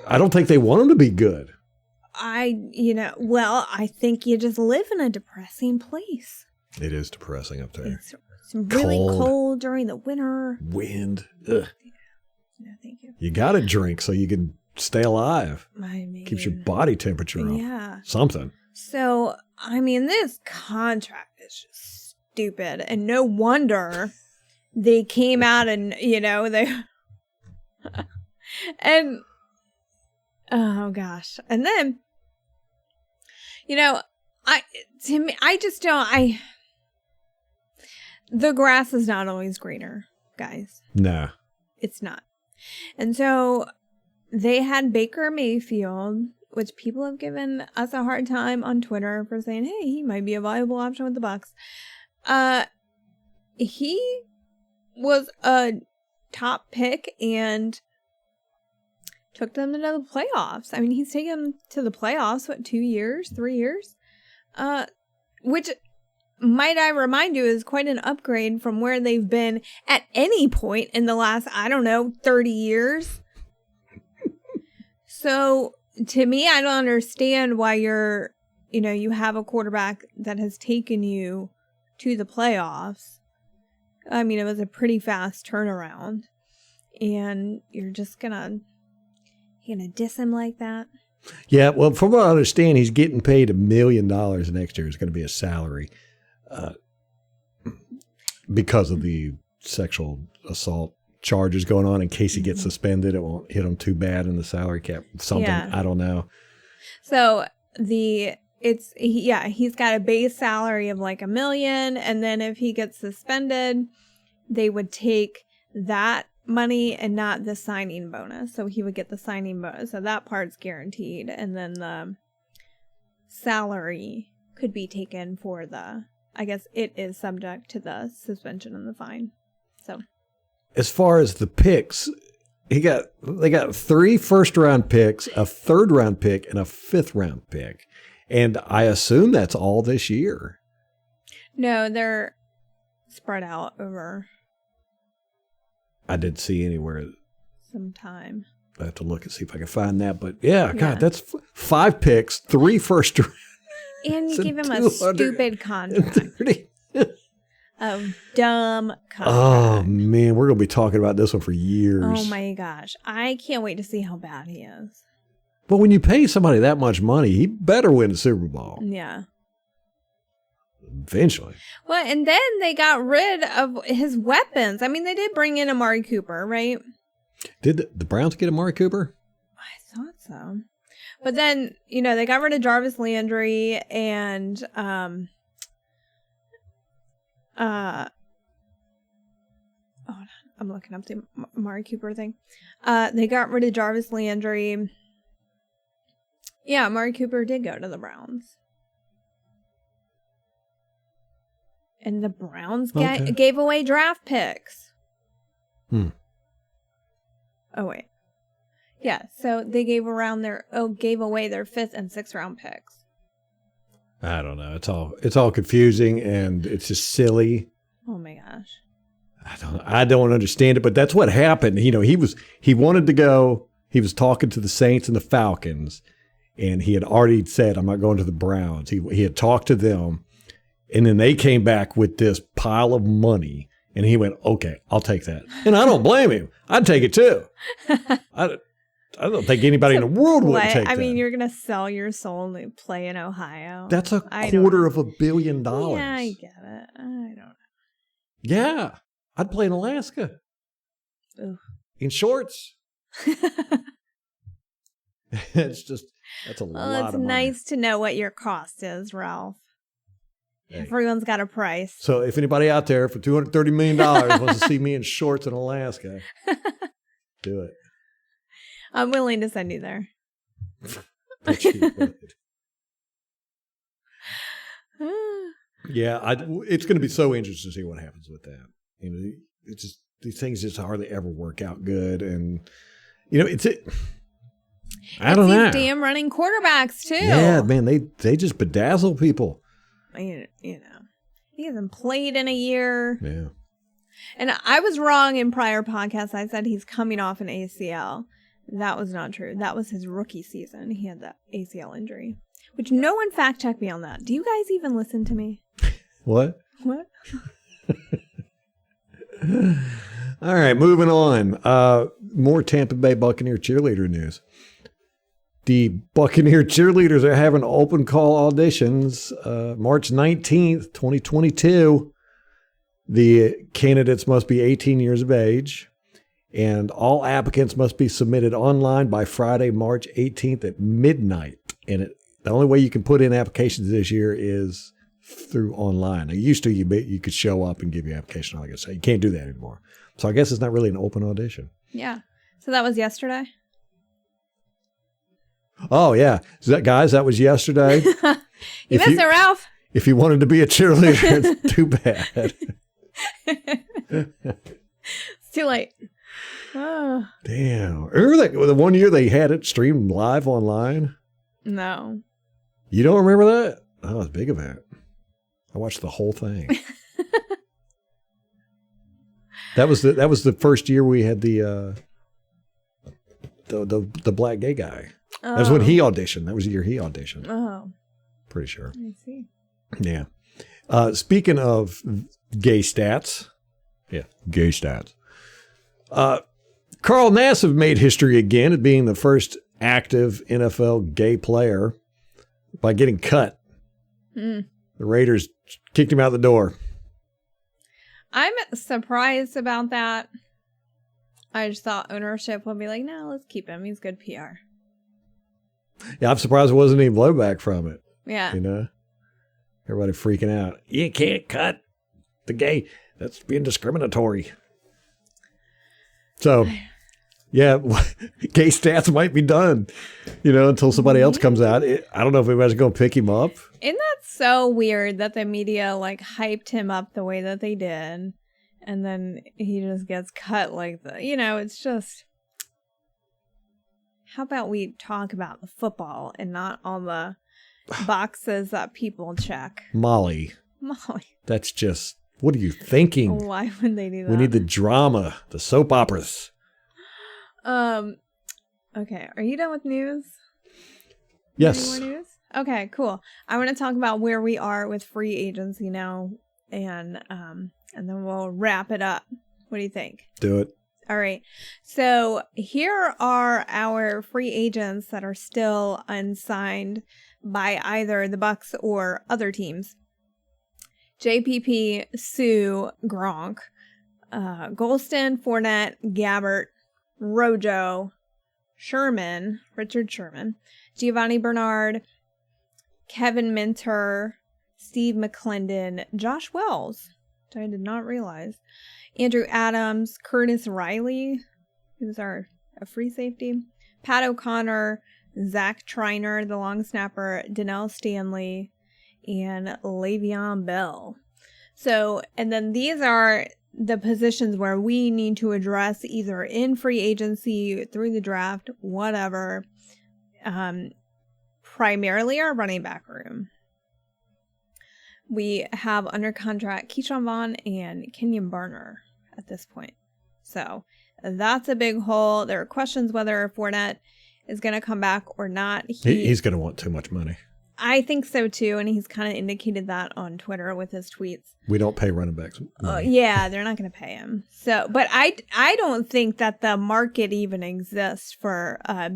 I don't think they want them to be good. I think you just live in a depressing place. It is depressing up there. It's really cold during the winter. Wind. Ugh. No, thank you. You got to drink so you can stay alive. I mean, keeps your body temperature up. Yeah. Something. So, I mean, this contract is just stupid. And no wonder they came out and, they... and... Oh, gosh. And then, the grass is not always greener, guys. Nah. It's not. And so they had Baker Mayfield, which people have given us a hard time on Twitter for saying, hey, he might be a viable option with the Bucs. He was a top pick and took them to the playoffs. I mean, he's taken them to the playoffs, 2 years, 3 years? Which, might I remind you, is quite an upgrade from where they've been at any point in the last, 30 years. So, to me, I don't understand why you have a quarterback that has taken you to the playoffs. I mean, it was a pretty fast turnaround. And you're just gonna diss him like that? Yeah, well, from what I understand, he's getting paid $1 million next year. It's going to be a salary because of the sexual assault charges going on. In case he gets suspended, it won't hit him too bad in the salary cap. Something, I don't know. So he's got a base salary of like $1 million, and then if he gets suspended, they would take that money and not the signing bonus. So he would get the signing bonus. So that part's guaranteed. And then the salary could be taken for I guess it is subject to the suspension and the fine. So as far as the picks, they got 3 first-round picks, a third-round pick, and a fifth-round pick. And I assume that's all this year. No, they're spread out over I didn't see anywhere. some time. I have to look and see if I can find that. But yeah. God, that's 5 picks, 3 first round. And you give him a stupid contract. A dumb contract. Oh, man. We're going to be talking about this one for years. Oh, my gosh. I can't wait to see how bad he is. But when you pay somebody that much money, he better win the Super Bowl. Yeah. Eventually. Well, and then they got rid of his weapons. I mean, they did bring in Amari Cooper, right? Did the Browns get Amari Cooper? I thought so. But then, they got rid of Jarvis Landry and hold on, I'm looking up the Amari Cooper thing. They got rid of Jarvis Landry. Yeah, Amari Cooper did go to the Browns. And the Browns gave away draft picks. Oh, wait. Yeah, so they gave away their 5th and 6th round picks. I don't know. It's all confusing and it's just silly. Oh my gosh. I don't understand it, but that's what happened. He wanted to go. He was talking to the Saints and the Falcons, and he had already said, "I'm not going to the Browns." He had talked to them. And then they came back with this pile of money, and he went, "Okay, I'll take that." And I don't blame him. I'd take it too. I don't think anybody in the world would take that. I mean, you're going to sell your soul to play in Ohio. That's $250 million. Yeah, I get it. I don't know. Yeah, I'd play in Alaska. Ugh. In shorts. That's a lot of money. Well, it's nice to know what your cost is, Ralph. Hey. Everyone's got a price. So if anybody out there for $230 million wants to see me in shorts in Alaska, do it. I'm willing to send you there. Yeah, it's going to be so interesting to see what happens with that. It's just these things just hardly ever work out good, and I don't know. These damn running quarterbacks too. Yeah, man, they just bedazzle people. He hasn't played in a year. Yeah. And I was wrong in prior podcasts. I said he's coming off an ACL. That was not true. That was his rookie season. He had that ACL injury, which no one fact checked me on that. Do you guys even listen to me? What? What? All right, moving on. More Tampa Bay Buccaneer cheerleader news. The Buccaneer cheerleaders are having open call auditions March 19th, 2022. The candidates must be 18 years of age, and all applicants must be submitted online by Friday, March 18th at midnight. And the only way you can put in applications this year is through online. Now, used to, you could show up and give your application. Like I say, you can't do that anymore. So I guess it's not really an open audition. Yeah. So that was yesterday? Oh, yeah. So guys, that was yesterday. You missed it, Ralph. If you wanted to be a cheerleader, it's too bad. It's too late. Oh. Damn. Remember the one year they had it streamed live online? No. You don't remember that? Oh, it was a big event. I watched the whole thing. That was the first year we had the black gay guy. That was when he auditioned. That was the year he auditioned. Oh. Pretty sure. I see. Yeah. Speaking of gay stats. Yeah, gay stats. Carl Nassib made history again at being the first active NFL gay player by getting cut. The Raiders kicked him out the door. I'm surprised about that. I just thought ownership would be like, no, let's keep him. He's good PR. Yeah, I'm surprised there wasn't any blowback from it. Yeah. You know? Everybody freaking out. You can't cut the gay. That's being discriminatory. So, yeah, gay stats might be done, until somebody else comes out. I don't know if anybody's going to pick him up. Isn't that so weird that the media hyped him up the way that they did, and then he just gets cut like that? It's just, how about we talk about the football and not all the boxes that people check? Molly. That's just, what are you thinking? Why would they do that? We need the drama, the soap operas. Okay, are you done with news? Yes. Any more news? Okay, cool. I want to talk about where we are with free agency now, and then we'll wrap it up. What do you think? Do it. All right. So here are our free agents that are still unsigned by either the Bucs or other teams. JPP, Sue, Gronk, Gholston, Fournette, Gabbert, Rojo, Richard Sherman, Giovanni Bernard, Kevin Minter, Steve McClendon, Josh Wells, which I did not realize, Andrew Adams, Curtis Riley, who's a free safety, Pat O'Connor, Zach Triner, the long snapper, Donnell Stanley, and Le'Veon Bell. So, and then these are the positions where we need to address either in free agency, through the draft, whatever. Primarily our running back room. We have under contract Keyshawn Vaughn and Kenyon Barner at this point. So that's a big hole. There are questions whether Fournette is going to come back or not. He's going to want too much money. I think so too, and he's kind of indicated that on Twitter with his tweets. We don't pay running backs money. Yeah, they're not going to pay him. So, but I don't think that the market even exists for a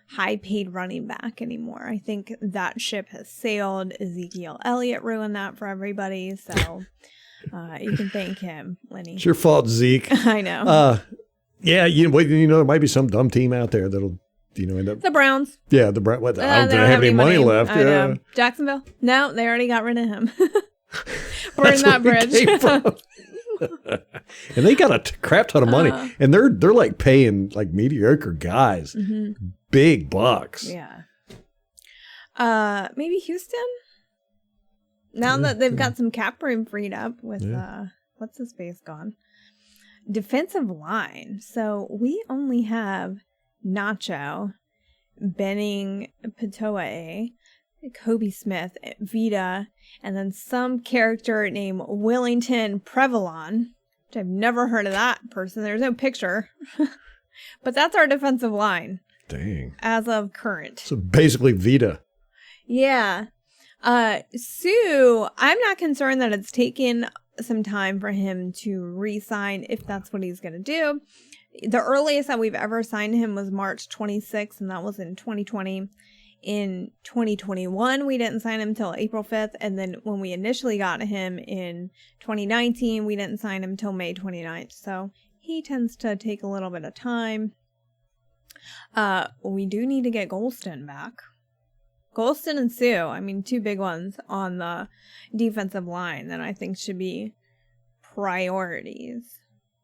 high-paid running back anymore. I think that ship has sailed. Ezekiel Elliot ruined that for everybody, so you can thank him, Lenny. It's your fault, Zeke. I know. Yeah, there might be some dumb team out there that'll end up. The Browns. Yeah, the Browns. I don't have any money left. I know. Jacksonville? No, they already got rid of him. Burn that bridge. And they got a crap ton of money, and they're paying mediocre guys big bucks. Yeah. Maybe Houston. Now that they've got some cap room freed up with what's his face gone. Defensive line. So we only have Nacho, Benning Patoa, Kobe Smith, Vita, and then some character named Willington Prevalon, which I've never heard of that person. There's no picture. But that's our defensive line. Dang. As of current. So basically Vita. Yeah. Sue, I'm not concerned that it's taken some time for him to re-sign if that's what he's going to do. The earliest that we've ever signed him was March 26th, and that was in 2020. In 2021, we didn't sign him until April 5th, and then when we initially got him in 2019, we didn't sign him until May 29th. So he tends to take a little bit of time. We do need to get Gholston back. Gholston and Sue, two big ones on the defensive line that I think should be priorities,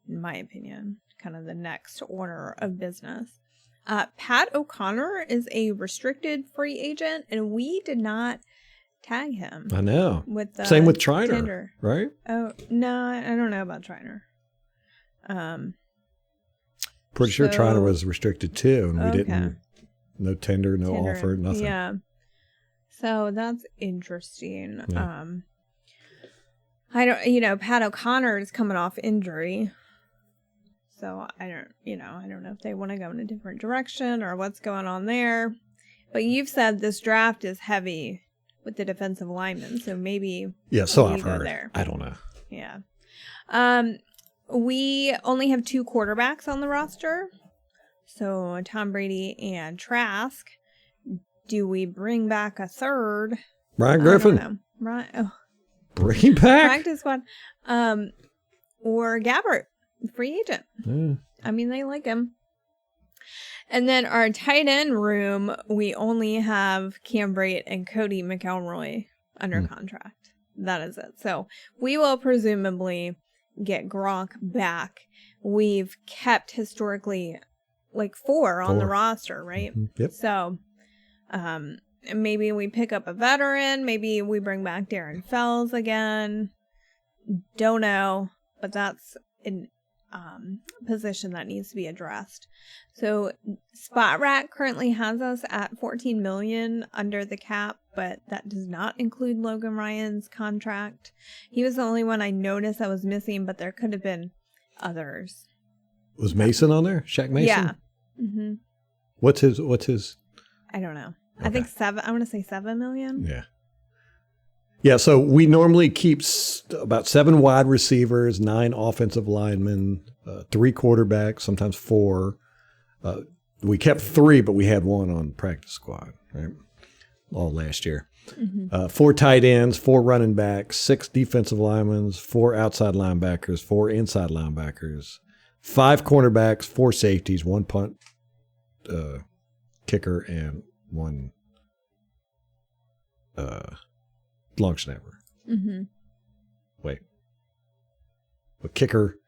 in my opinion. Kind of the next order of business. Pat O'Connor is a restricted free agent, and we did not tag him. I know. Same with Triner, tender. Right? Oh, no, I don't know about Triner. Pretty sure Triner was restricted too, and we didn't. No tender, offer, nothing. Yeah. So that's interesting. Yeah. I don't. Pat O'Connor is coming off injury. So I don't know if they want to go in a different direction or what's going on there. But you've said this draft is heavy with the defensive linemen. So maybe so we I've go heard. there. I don't know. Yeah. We only have 2 quarterbacks on the roster. So Tom Brady and Trask. Do we bring back a third? Ryan Griffin. I don't know. Right. Oh. Bring him back. Practice squad. Or Gabbert, free agent. Yeah. I mean, they like him. And then our tight end room, we only have Cam Brate and Cody McElroy under contract. That is it. So we will presumably get Gronk back. We've kept historically like 4 on the roster, right? Yep. So maybe we pick up a veteran. Maybe we bring back Darren Fells again. Don't know, but that's an position that needs to be addressed. So Spot Rack currently has us at $14 million under the cap, but that does not include Logan Ryan's contract. He was the only one I noticed that was missing, but there could have been others. Was Mason on there? Shaq Mason? Yeah. Mm-hmm. What's his? I don't know. Okay. I think I want to say $7 million. Yeah. Yeah, so we normally keep about 7 wide receivers, 9 offensive linemen, 3 quarterbacks, sometimes 4. We kept 3, but we had 1 on practice squad, right? All last year. 4 tight ends, 4 running backs, 6 defensive linemen, 4 outside linebackers, 4 inside linebackers, 5 cornerbacks, 4 safeties, 1 punt kicker, and 1 long snapper. Wait. A kicker,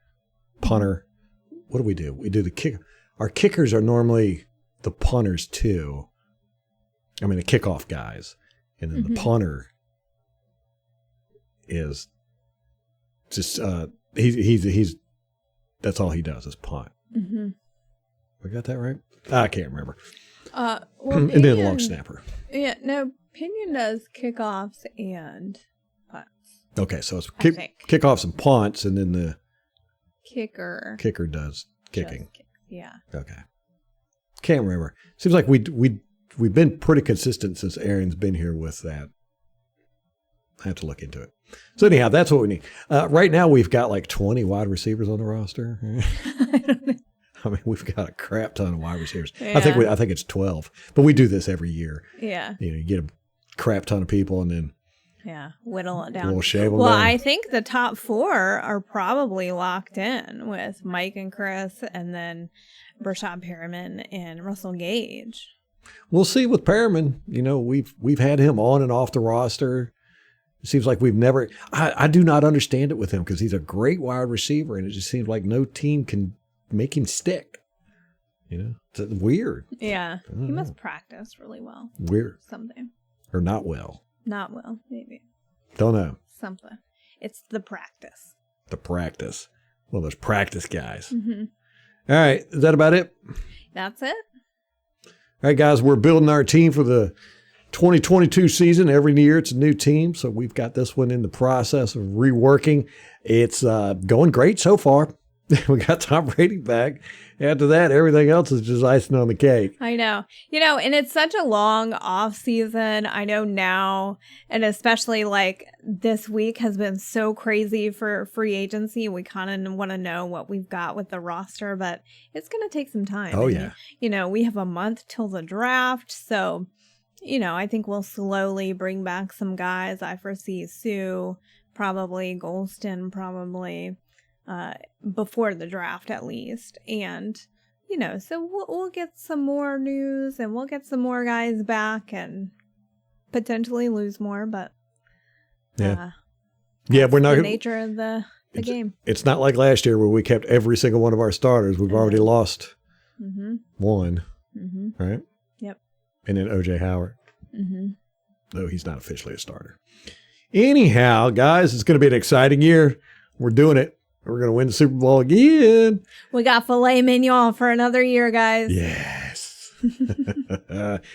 punter. What do? We do the kick. Our kickers are normally the punters too. I mean, the kickoff guys. And then the punter is just, he's that's all he does is punt. We got that right? I can't remember. Well, and then long snapper. Yeah, no, Pinion does kickoffs and punts. Okay, so it's I think. kickoffs and punts, and then the Kicker does kicking. Yeah. Okay. Can't remember. Seems like we've been pretty consistent since Arians been here with that. I have to look into it. So anyhow, that's what we need. Right now, we've got like 20 wide receivers on the roster. I don't know. I mean, we've got a crap ton of wide receivers. Yeah. I think it's 12, but we do this every year. Yeah. You get a crap ton of people, and then whittle it down. we'll shave them Well, down. I think the top 4 are probably locked in with Mike and Chris, and then Breshad Perriman and Russell Gage. We'll see with Paraman. You know, we've had him on and off the roster. It seems like we've never. I do not understand it with him because he's a great wide receiver, and it just seems like no team can make him stick. You know, it's weird. Yeah, he must practice really well. Weird. Something. Or not well. Not well, maybe. Don't know. Something. It's the practice. The practice. Well, there's practice guys. All right. Is that about it? That's it. All right, guys. We're building our team for the 2022 season. Every year it's a new team. So we've got this one in the process of reworking. It's going great so far. We got Tom Brady back. After that, everything else is just icing on the cake. I know. You know, and it's such a long off season. I know now, and especially like this week has been so crazy for free agency. We kind of want to know what we've got with the roster, but it's going to take some time. Oh, And, yeah. You know, we have a month till the draft. So, you know, I think we'll slowly bring back some guys. I foresee Sue, probably Gholston, probably. Before the draft at least. And, you know, so we'll get some more news and we'll get some more guys back and potentially lose more, but Yeah, that's we're not the nature of the game. It's not like last year where we kept every single one of our starters. We've already lost one, right? Yep. And then OJ Howard. Though he's not officially a starter. Anyhow, guys, it's going to be an exciting year. We're doing it. We're going to win the Super Bowl again. We got filet mignon for another year, guys. Yes.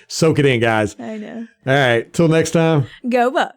Soak it in, guys. I know. All right. Till next time. Go Bucs.